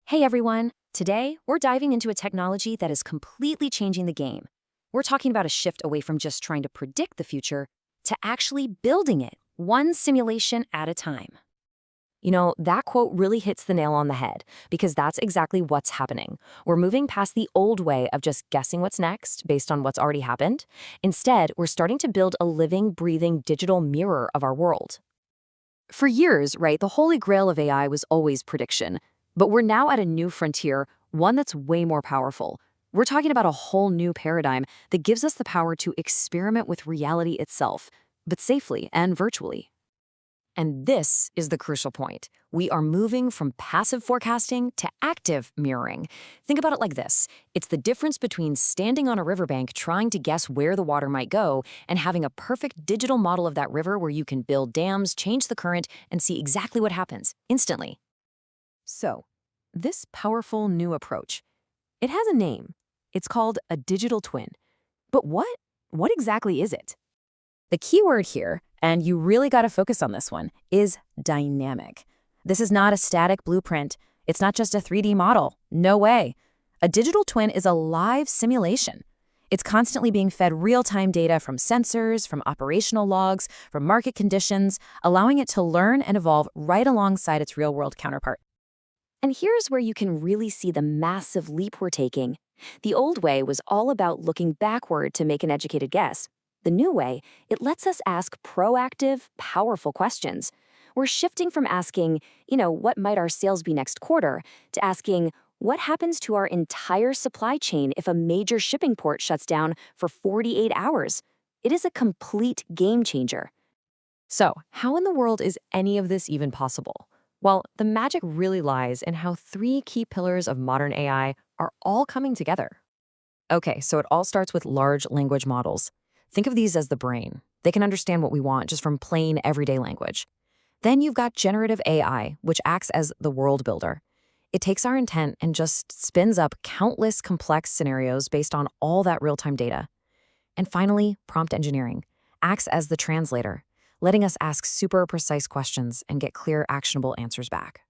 Hey everyone! Today, we're diving into a technology that is completely changing the game. We're talking about a shift away from just trying to predict the future to actually building it, one simulation at a time. That quote really hits the nail on the head because that's exactly what's happening. We're moving past the old way of just guessing what's next based on what's already happened. Instead, we're starting to build a living, breathing digital mirror of our world. For years, right, the holy grail of AI was always prediction. But we're now at a new frontier, one that's way more powerful. We're talking about a whole new paradigm that gives us the power to experiment with reality itself, but safely and virtually. And this is the crucial point. We are moving from passive forecasting to active mirroring. Think about it like this. It's the difference between standing on a riverbank trying to guess where the water might go and having a perfect digital model of that river where you can build dams, change the current, and see exactly what happens instantly. So, this powerful new approach, it has a name. It's called a digital twin. But what exactly is it? The key word here, and you really got to focus on this one, is dynamic. This is not a static blueprint. It's not just a 3D model. No way. A digital twin is a live simulation. It's constantly being fed real-time data from sensors, from operational logs, from market conditions, allowing it to learn and evolve right alongside its real-world counterpart. And here's where you can really see the massive leap we're taking. The old way was all about looking backward to make an educated guess. The new way, it lets us ask proactive, powerful questions. We're shifting from asking, what might our sales be next quarter, to asking, what happens to our entire supply chain if a major shipping port shuts down for 48 hours? It is a complete game changer. So, how in the world is any of this even possible? Well, the magic really lies in how three key pillars of modern AI are all coming together. Okay, so it all starts with large language models. Think of these as the brain. They can understand what we want just from plain everyday language. Then you've got generative AI, which acts as the world builder. It takes our intent and just spins up countless complex scenarios based on all that real-time data. And finally, prompt engineering acts as the translator, letting us ask super precise questions and get clear, actionable answers back.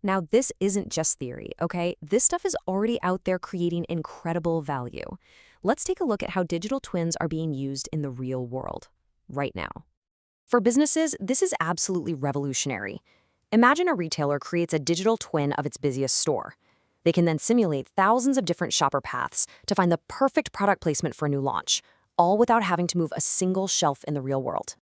Now, this isn't just theory, okay? This stuff is already out there creating incredible value. Let's take a look at how digital twins are being used in the real world, right now. For businesses, this is absolutely revolutionary. Imagine a retailer creates a digital twin of its busiest store. They can then simulate thousands of different shopper paths to find the perfect product placement for a new launch, all without having to move a single shelf in the real world.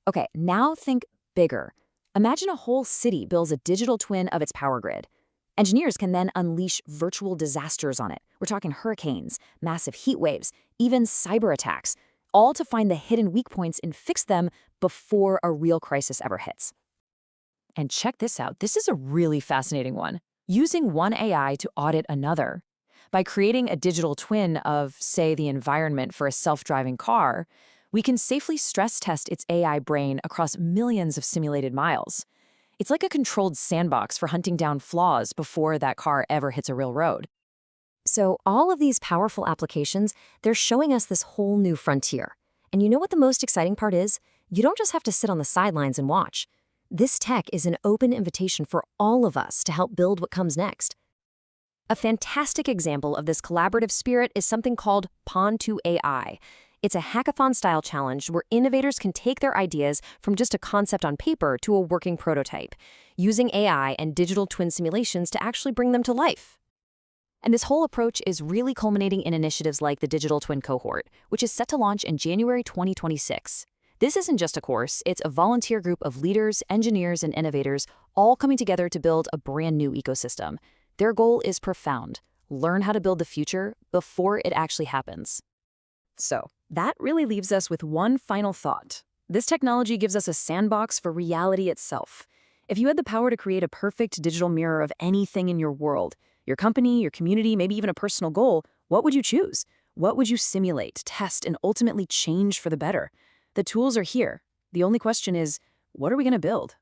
Okay, now think bigger. Imagine a whole city builds a digital twin of its power grid. Engineers can then unleash virtual disasters on it. We're talking hurricanes, massive heat waves, even cyber attacks, all to find the hidden weak points and fix them before a real crisis ever hits. And check this out. This is a really fascinating one. Using one AI to audit another. By creating a digital twin of, say, the environment for a self-driving car, we can safely stress test its AI brain across millions of simulated miles. It's like a controlled sandbox for hunting down flaws before that car ever hits a real road. So all of these powerful applications, they're showing us this whole new frontier. And you know what the most exciting part is? You don't just have to sit on the sidelines and watch. This tech is an open invitation for all of us to help build what comes next. A fantastic example of this collaborative spirit is something called Pond2AI. It's a hackathon-style challenge where innovators can take their ideas from just a concept on paper to a working prototype, using AI and digital twin simulations to actually bring them to life. And this whole approach is really culminating in initiatives like the Digital Twin Cohort, which is set to launch in January 2026. This isn't just a course, it's a volunteer group of leaders, engineers, and innovators all coming together to build a brand new ecosystem. Their goal is profound: learn how to build the future before it actually happens. So, that really leaves us with one final thought. This technology gives us a sandbox for reality itself. If you had the power to create a perfect digital mirror of anything in your world, your company, your community, maybe even a personal goal, what would you choose? What would you simulate, test, and ultimately change for the better? The tools are here. The only question is, what are we going to build?